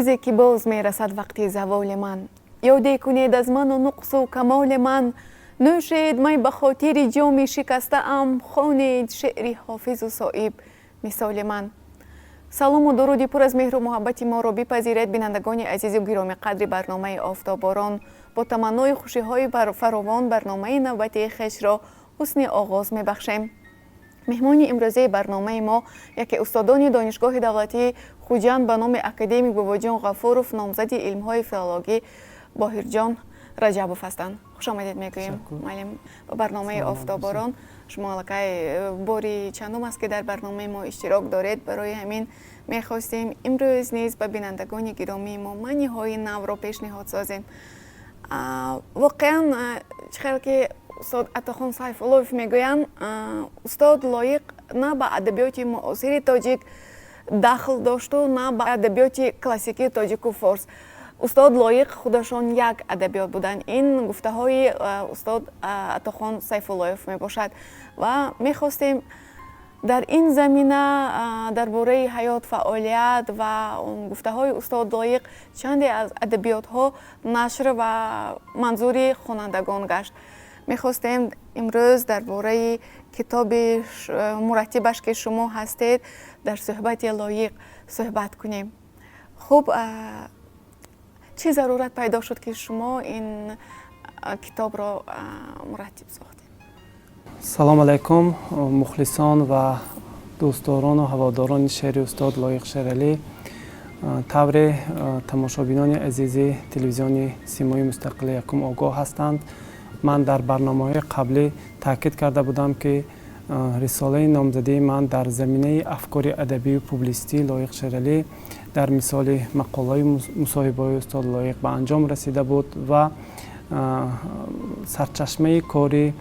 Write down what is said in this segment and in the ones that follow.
روزی که باز می رسد وقتی زوال من، یادی کنید از من و نقص و کمال من. نوشید می به خاطر جام شکسته ام، خوانید شعری حافظ و صایب مثال من. سلام و درودی پر از مهر و محبت ما را بپذیرید بینندگان عزیز و گرامی قدر برنامه آفتاباران. با تمنای خوشی های فراوان برنامه نوبتی خویش را حسن آغاز می بخشیم. مهمان امروزه برنامه ما یکی استادان دانشگاه دولتی خوجند به نام اکادمیک باباجان غفورов، نامزد علم‌های فیلولوژی باهرجان رجبوف هستند. خوش آمدید میگوییم معلم به برنامه آفتاباران. شما الکی باری چندم است که در برنامه ما اشتراک دارید. برای همین میخواستیم امروز نیز به بینندگان گرامی ما منی‌های نو را پیشنهاد سازیم. واقعا چقدر که استاد عطاخان سیفاللویف میگویند استاد لایق نه به ادبیات معاصر تاجیک دخل داشت و نه به ادبیات کلاسیکی تاجیک و فارس. استاد لایق خودشان یک ادبیات بودن. این گفته های استاد عطاخان سیفاللویف می باشد و میخواستیم در این زمینه درباره حیات، فعالیت و گفته های استاد لایق چندی از ادبیات ها نشر و منظور خوانندگان گشت. میخواستیم امروز درباره کتاب مرتبش که شما هستید در صحبت لایق صحبت کنیم. خب چه ضرورت پیدا شد که شما این کتاب را مرتب ساختید؟ سلام علیکم مخلصان و دوستداران و هواداران شعر استاد لایق شیرعلی. طور تماشابینان عزیز تلویزیون سیمای مستقل یکم آگاه هستند. من در برنامه‌های قبلی تاکید کرده بودم که رساله نامزدی من در زمینه افکار ادبی و پوبلیستی لایق شیرعلی در مثال مقاله مصاحبه استاد لایق به انجام رسیده بود و سرچشمه کاری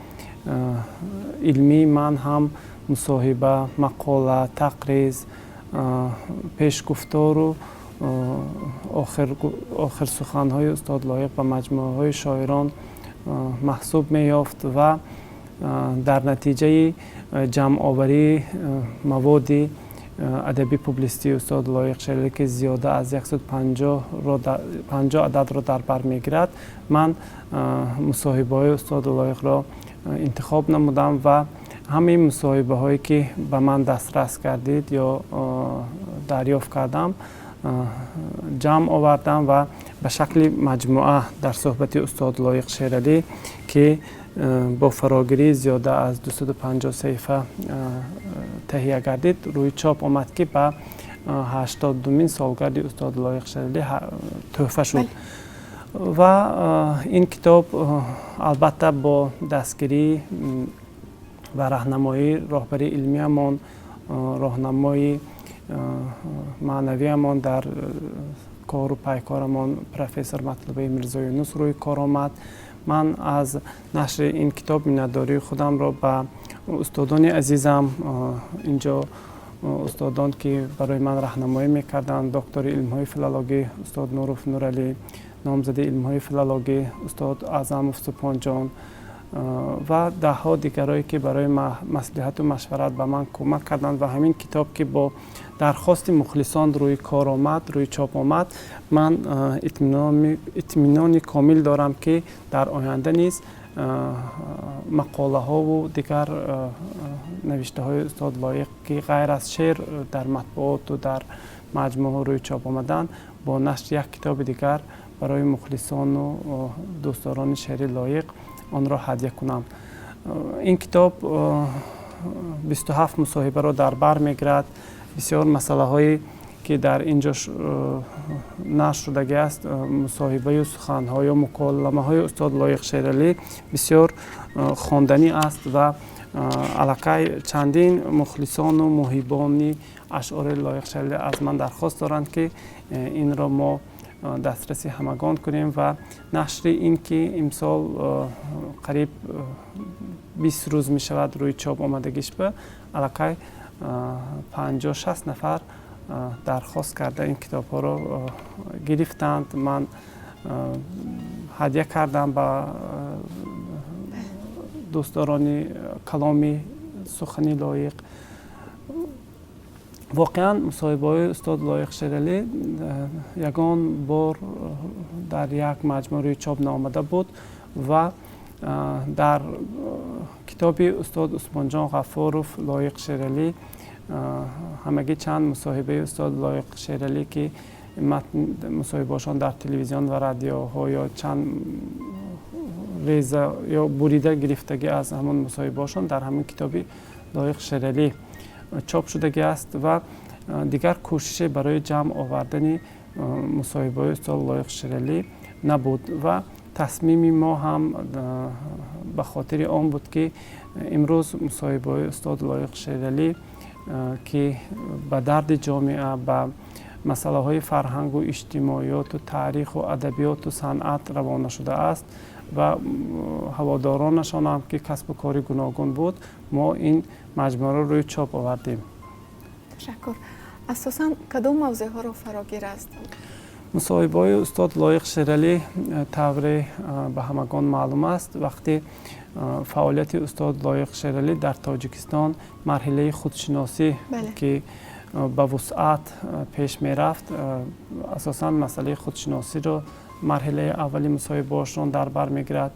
علمی من هم مصاحبه، مقاله، تقریض، پیشگفتار و آخر سخن‌های استاد لایق به مجموعه های شاعران محسوب می یافت و در نتیجه جمع آوری مواد ادبی پوبلیستی استاد لایق شیرعلی که زیاده از 150 عدد را در بر میگیرد، من مصاحبه های استاد لایق را انتخاب نمودم و همه مصاحبه هایی که به من دسترس کردید یا دریافت کردم جمع آوردم و به شکل مجموعه در صحبت استاد لایق شیرعلی که با فراگیری زیاده از 250 صفحه تهیه گردید روی چاپ آمد که به 82مین سالگرد استاد لایق شیرعلی تحفه شد. و این کتاب البته با دستگیری و راهنمایی راهبری علمیمان، راهنمایی معنویمان در کار و پیکارمان پروفسور مطلوبه میرزایونس روی کار آمد. من از نشر این کتاب میnnتداری خودم را به استادان عزیزم اینجا، استادان که برای من راهنمایی میکردند، دکتر علم‌های فیلولوژی استاد نوروف نورعلی، نامزد علم‌های فیلولوژی استاد اعظم سپهان جان و ده ها دیگرایی که برای مصلحت و مشورت به من کمک کردند و همین کتاب که با درخواست مخلصان روی کار آمد، روی چاپ آمد، من اطمینان کامل دارم که در آینده نیز مقاله ها و دیگر نوشته های استاد لایق که غیر از شعر در مطبوعات و در مجموعه ها روی چاپ آمدن با نشر یک کتاب دیگر برای مخلصان و دوستداران شعر لایق آن را هدیه کنم. این کتاب 27 مصاحبه را در بر میگیرد. بسیار مسئله هایی که در اینجا نشر شدگی است، مصاحبه و سخن‌های و مکالمه های استاد لایق شیرعلی بسیار خواندنی است و الکی چندین مخلصان و محبان اشعار لایق شیرعلی از من درخواست دارند که این را ما دسترسی همگان کنیم و نشر این که امسال قریب 20 روز می شود روی چاپ آمدگیش به الکی 50-60 نفر درخواست کرده این کتاب ها را گرفتند. من هدیه کردم به دوستداران کلامی سخنی لایق واقعا مصاحبه های استاد لایق شیرالی یگان بار در یک مجموعه چاپ نامده بود و در کتاب استاد عثمان جان غفاروف لایق شیرالی همگی چند مصاحبه استاد لایق شیرالی که مصاحبه‌هاشان در تلویزیون و رادیوها یا چند ریزه یا بریده گرفتگی از همون مصاحبه‌هاشان در همین کتاب لایق شیرالی چاپ شدگی است و دیگر کوشش برای جمع آوردن مصاحبه استاد لایق شیرالی نبود و تصمیم ما هم به خاطر آن بود که امروز مصاحبه استاد لایق شیرالی که به درد جامعه به مسئله های فرهنگ و اجتماعیات و تاریخ و ادبیات و صنعت روانه شده است و هوادارانشان هم که کسب و کار گوناگون بود، ما این مجموعه رو روی چاپ آوردیم. تشکر. اساساً کدام موضوع ها رو فراگیر است؟ مصاحبه های استاد لایق شیرالی طور به همگان معلوم است وقتی فعالیت استاد لایق شیرالی در تاجیکستان مرحله خودشناسی که به وسعت پیش می رفت، اساساً مسئله خودشناسی رو مرحله اولی مصاحبه هاشون در بر می گیرد.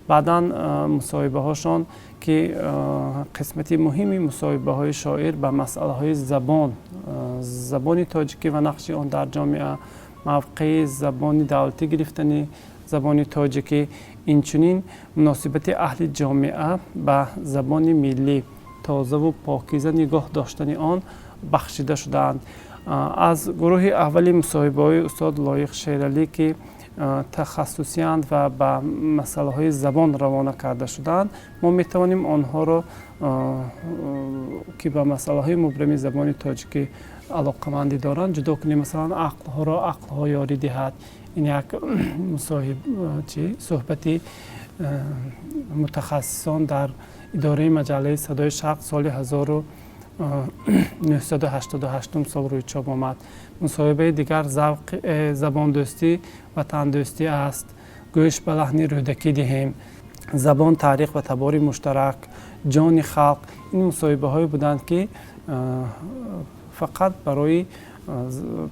بعدا مصاحبه هاشون که قسمتی مهمی مصاحبه های شاعر به مسئله های زبان تاجیکی و نقش آن در جامعه، موقع زبان دولتی گرفتن زبان تاجیکی، اینچنین مناسبت اهل جامعه به زبان ملی تازه و پاکیزه نگاه داشتن آن بخشیده شدند. از گروه اولی مصاحبه های استاد لایق شیرالی که تخصصی اند و به مسئله های زبان روانه کرده شدند، ما می توانیم آنها را که به مسئله های مبرم زبان تاجیکی علاقه‌مندی دارند جدا کنیم. مثلا عقل ها را عقل ها یاری دهد، این یک صحبتی متخصصان در اداره مجله صدای شرق سال 1988 سال روی چاپ آمد. مصاحبه دیگر ذوق زبان دوستی و تن دوستی است. گوش به لحن رودکی دهیم، زبان تاریخ و تبار مشترک، جان خلق. این مصاحبه هایی بودند که فقط برای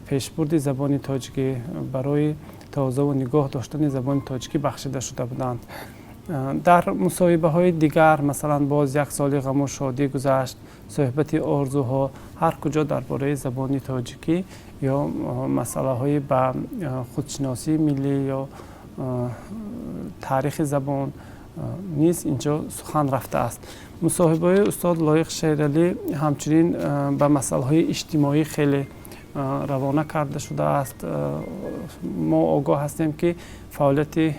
پیشبرد زبان تاجیکی، برای تازه و نگاه داشتن زبان تاجیکی بخشیده شده بودند. در مصاحبه های دیگر مثلا باز یک سال غم و شادی گذشت، صحبت آرزوها، هر کجا درباره زبان تاجیکی یا مسئله های به خودشناسی ملی یا تاریخ زبان نیز اینجا سخن رفته است. مصاحبه های استاد لایق شیرالی همچنین به مسئله های اجتماعی خیلی روانه کرده شده است. ما آگاه هستیم که فعالیت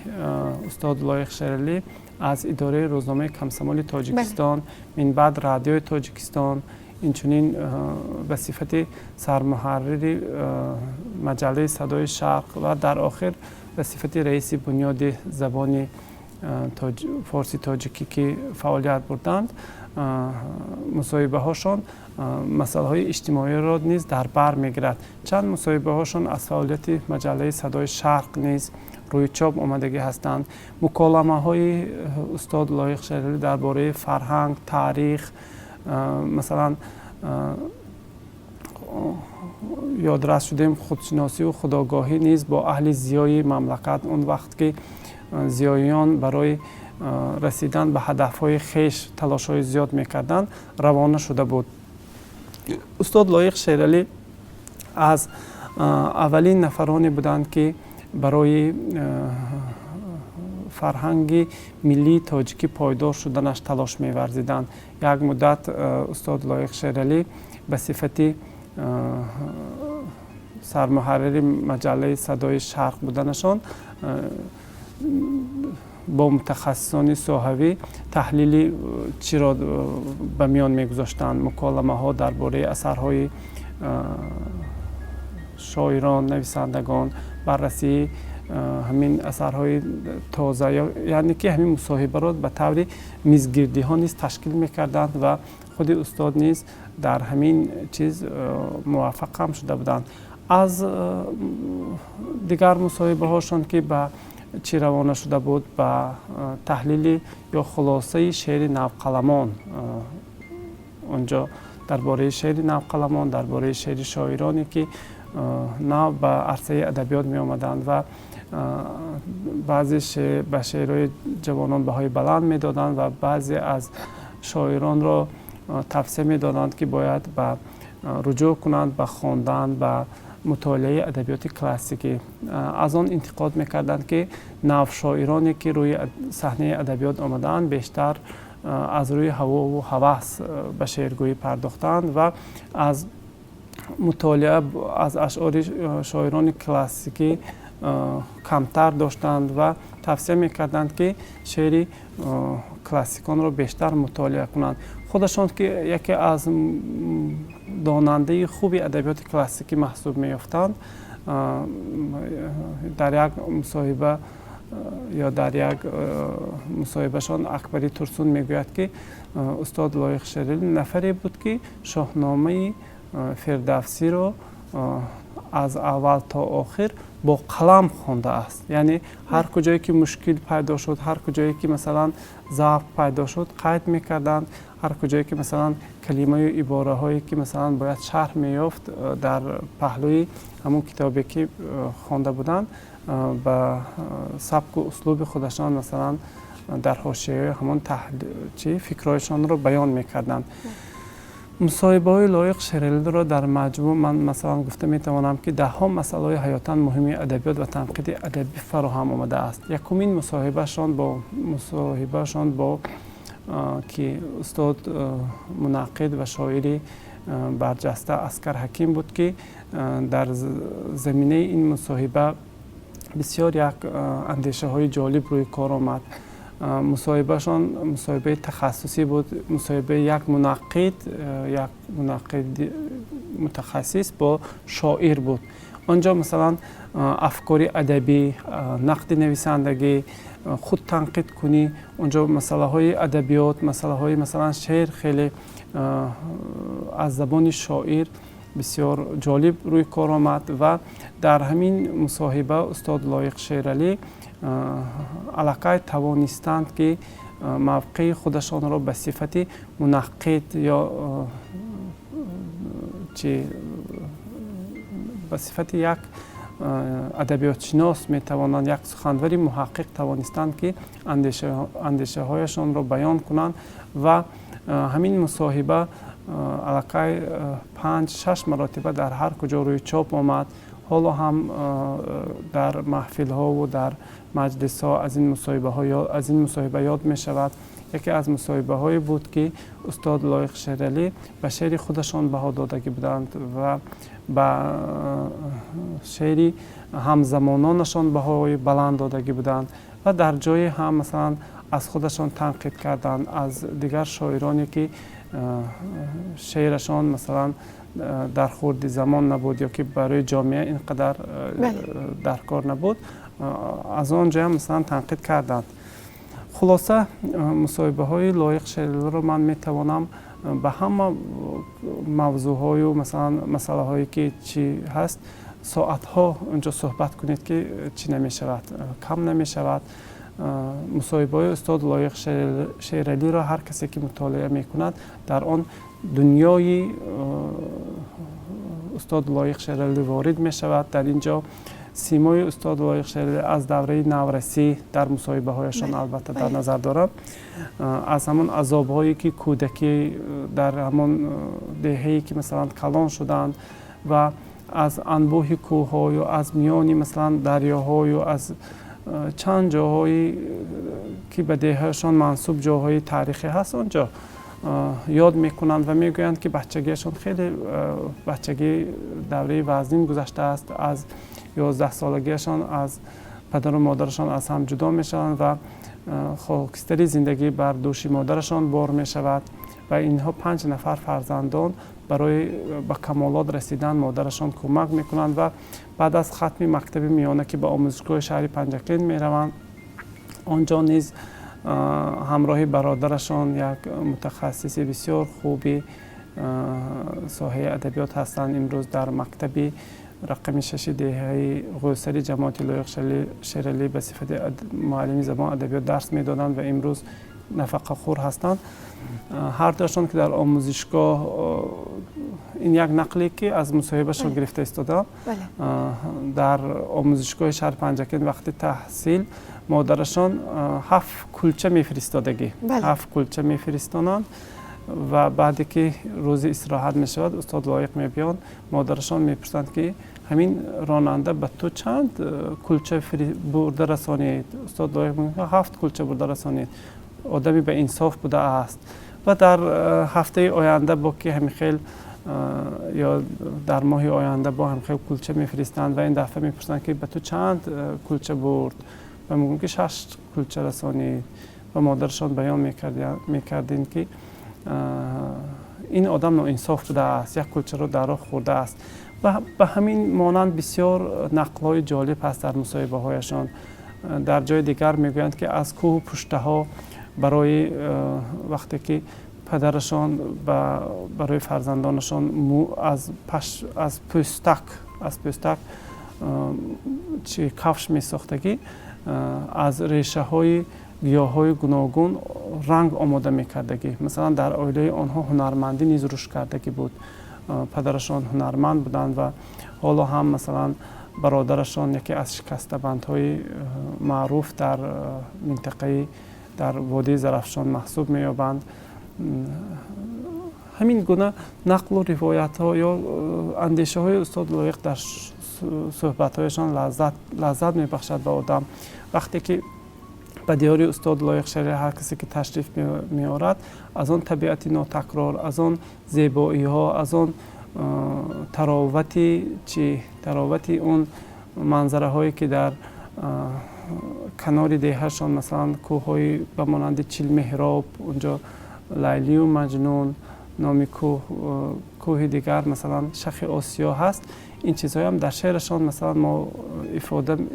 استاد لایق شیرالی از اداره روزنامه کمسمال تاجیکستان، من بعد رادیو تاجیکستان، اینچنین به صفت سرمحرر مجله صدای شرق و در آخر به صفت رئیس بنیاد زبان فارسی تاجیکی که فعالیت بردند، مصاحبه هاشون مسائل های اجتماعی را نیز در بر میگیرد. چند مصاحبه هاشون از فعالیت مجله صدای شرق نیز روی چاپ آمدگی هستند. مکالمه های استاد لایق شیرالی درباره فرهنگ، تاریخ، مثلا یادرس شدیم خودشناسی و خودآگاهی نیز با اهل زیای مملکت، اون وقت که زیاییان برای رسیدن به هدفهای خیش تلاش‌های زیاد میکردند روانه شده بود. استاد لایق شیرالی از اولین نفرانی بودند که برای فرهنگ ملی تاجیکی پایدار شدنش تلاش می‌ورزیدند. یک مدت استاد لایق شیرالی به صفت سرمحرر مجله صدای شرق بودنشان با متخصصان صحوی تحلیل چی را به میان میگذاشتند، مکالمه ها درباره اثرهای شاعران، نویسندگان، بررسی همین اثرهای تازه، یعنی که همین مصاحبه را به طور میزگردی ها نیز تشکیل میکردند و خود استاد نیز در همین چیز موفق هم شده بودند. از دیگر مصاحبه هاشون که به چی روانه شده بود، به تحلیل یا خلاصه شعر نوقلمان اونجا درباره شعر نوقلمان، درباره شعر شاعرانی که نو به عرصه ادبیات می آمدند و بعضی به شعرهای جوانان بهای بلند می دادند و بعضی از شاعران را توصیه می دادند که باید به رجوع کنند به خواندن به مطالعه ادبیات کلاسیکی. از آن انتقاد میکردند که نو شاعرانی که روی صحنه ادبیات آمدند بیشتر از روی هوا و هوس به شعرگویی پرداختند و از مطالعه از اشعار شاعران کلاسیکی کمتر داشتند و توصیه میکردند که شعر کلاسیکان را بیشتر مطالعه کنند. خودشان که یکی از داننده خوبی ادبیات کلاسیکی محسوب می‌یافتند، در یک مصاحبه یا در یک مصاحبهشان اکبری ترسون میگوید که استاد لایق شریلی نفری بود که شاهنامه فردوسی رو از اول تا آخر با قلم خوانده است. یعنی هر کجایی که مشکل پیدا شد، هر کجایی که مثلا ضعف پیدا شد قید میکردند، هر کجایی که مثلا کلمه و عباره هایی که مثلا باید شرح میافت در پهلوی همون کتابی که خوانده بودند به سبک و اسلوب خودشان مثلا در حاشیه همون فکرهایشان رو بیان میکردند. مصاحبه های لایق شریلی را در مجموع من مثلا گفته میتوانم که ده ها مسئله حیاتا مهمی ادبیات و تنقید ادبی فراهم آمده است. یکمین مصاحبهشان با که استاد منقد و شاعری برجسته عسکر حکیم بود که در زمینه این مصاحبه بسیار یک اندیشه های جالب روی کار آمد. مصاحبهشان مصاحبه تخصصی بود، مصاحبه یک منقد متخصص با شاعر بود. آنجا مثلا افکار ادبی، نقد نویسندگی، خود تنقید کنی، اونجا مسئله های ادبیات، مسئله های مثلا شعر خیلی از زبان شاعر بسیار جالب روی کار آمد و در همین مصاحبه استاد لایق شریلی علاقه توانستند که موقع خودشان را به صفت منقد یا به صفت یک ادبیات شناس می توانند، یک سخنور محقق توانستند که اندیشه هایشان را بیان کنند و همین مصاحبه علاقه 5-6 مراتبه در هر کجا روی چاپ آمد. حالا هم در محفل ها و در مجلس ها از این مصاحبه یاد می شود. یکی از مصاحبه هایی بود که استاد لایق شریلی به شعر خودشان بها دادگی بودند و به شعر همزمانانشان بهای بلند دادگی بودند و در جای هم مثلا از خودشان تنقید کردند از دیگر شاعرانی که شعرشان مثلا در خورد زمان نبود یا که برای جامعه اینقدر در کار نبود، از آنجا هم مثلا تنقید کردند. خلاصه مصاحبه های لایق شریلی رو من میتوانم به همه موضوع های و مثلا مسئله هایی که چی هست ساعت ها اونجا صحبت کنید که چی نمی شود، کم نمی شود. مصاحبه های استاد لایق شریلی را هر کسی که مطالعه می کند در آن دنیای استاد لایق شریلی وارد می شود. در اینجا سیمای استاد لایق شریلی از دوره نورسی در مصاحبه هایشان البته در نظر دارم، از همون عذاب هایی که کودکی در همون دهه‌ای که مثلا کلان شدند و از انبوه کوه ها یا از میانی مثلا دریاها یا از چند جاهایی که به دههشان منسوب جاهای تاریخی هست اونجا یاد میکنند و میگویند که بچگیشان خیلی بچگی دوره وزنین گذشته است. از 11 سالگیشان از پدر و مادرشان از هم جدا میشوند و خاکستری زندگی بر دوش مادرشان بار می شود و اینها 5 نفر فرزندان برای به کمالات رسیدن مادرشان کمک میکنند و بعد از ختم مکتب میانه که به آموزشگاه شهری پنجکلین می روند، آنجا نیز همراه برادرشان یک متخصص بسیار خوبی ساحه ادبیات هستند. امروز در مکتب رقم 6 دهه قوسری جماعت لایق شریلی به صفت معلم زبان ادبیات درس میدادند و امروز نفقه خور هستند. هر دوشان که در آموزشگاه این یک نقلی که از مصاحبهشان گرفته استادم. در آموزشگاه شهر پنجکین وقتی تحصیل مادرشان 7 کلچه میفرستادگی 7 کلچه میفرستانند و بعدی که روز استراحت می شود استاد لایق می بیان مادرشان میپرسند که همین راننده به تو چند کلچه برده رسانید؟ استاد لایق میگه 7 کلچه برده رسانید. آدمی به انصاف بوده است و در هفته آینده با که همین خیل یا در ماه آینده با هم خیل کلچه میفرستند و این دفعه میپرسند که به تو چند کلچه برد و میگم که 6 کلچه رسانید و مادرشان بیان میکردین که این آدم ناانصاف بوده است، یک کلچه رو در راه خورده است و به همین مانند بسیار نقل‌های جالب هست در مصاحبه هایشان. در جای دیگر میگویند که از کوه پشته ها برای وقتی که پدرشان برای فرزندانشان از پوستک چی کفش می ساختگی از ریشه های گیاه های گوناگون رنگ آماده می کردگی. مثلا در عائله آنها هنرمندی نیز رشد کردگی بود. پدرشان هنرمند بودند و حالا هم مثلا برادرشان یکی از شکسته‌بندهای معروف در منطقه در وادی زرافشان محسوب می یابند. همین گونه نقل و روایت ها یا اندیشه های استاد لایق در صحبت هایشان لذت می بخشد به آدم. وقتی که به دیاری استاد لایق شرح هر کسی که تشریف می آورد از آن طبیعت ناتکرار، از آن زیبایی ها، از آن تراوتی اون منظره هایی که در کنار دیهشان مثلا کوه های به مانند چیل محراب، اونجا لیلی و مجنون نامی کوه دیگر مثلا شخ آسیا هست. این چیزهای هم در شعرشان مثلا ما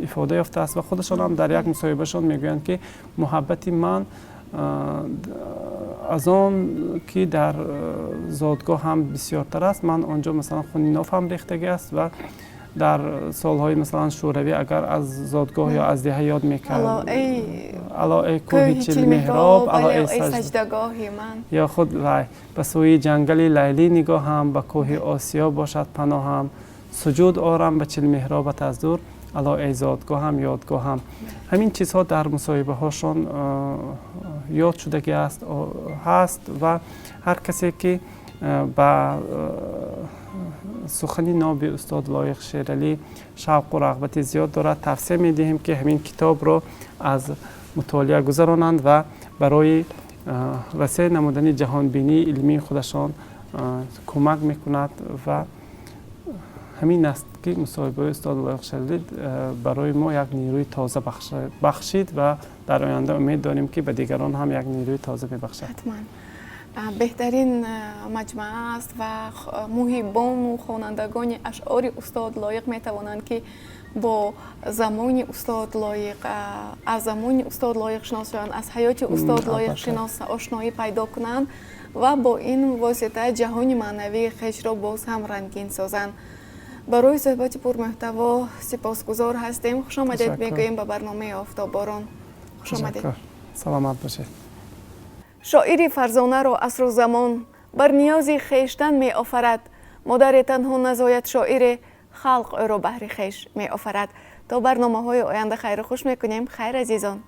افاده یافته است و خودشان هم در یک مصاحبهشان میگویند که محبت من از آن که در زادگاه هم بسیارتر است. من آنجا مثلا خون ناف هم ریختگی است و در سالهای مثلا شوروی اگر از زادگاه یا از دیه یاد میکرد الا ای کوه چیل محراب، الا ای سجدگاهی من، یا خود به سوی جنگل لیلی نگاهم، به کوه آسیا باشد پناهم، سجود آرم به چیل محرابت از دور، الا ای زادگاهم یادگاهم. همین چیزها در مصاحبه هاشون یاد شدگی هست و هر کسی که با سخنی ناب استاد لایق شیرعلی شوق و رغبت زیاد دارد، توصیه می دهیم که همین کتاب را از مطالعه گذرانند و برای وسیع نمودن جهانبینی علمی خودشان کمک می کند و همین است که مصاحبه استاد لایق شیرعلی برای ما یک نیروی تازه بخشید و در آینده امید داریم که به دیگران هم یک نیروی تازه ببخشد. حتما بهترین مجموعه است و محبان و خوانندگان اشعار استاد لایق می توانند که با زمان استاد لایق از زمان استاد لایق شناس شوند، از حیات استاد لایق شناس آشنایی پیدا کنند و با این واسطه جهان معنوی خویش را باز هم رنگین سازند. برای صحبت پرمحتوا سپاسگزار هستیم. خوش آمدید میگوییم به برنامه آفتابباران. خوش آمدید. سلامت باشید. شاعری فرزانه را عصر و زمان بر نیاز خویشتن می آفرد. مادر تنها نزاید شاعر خلق او را بهر خویش می آفرد. تا برنامه های آینده خیر خوش میکنیم. خیر عزیزان.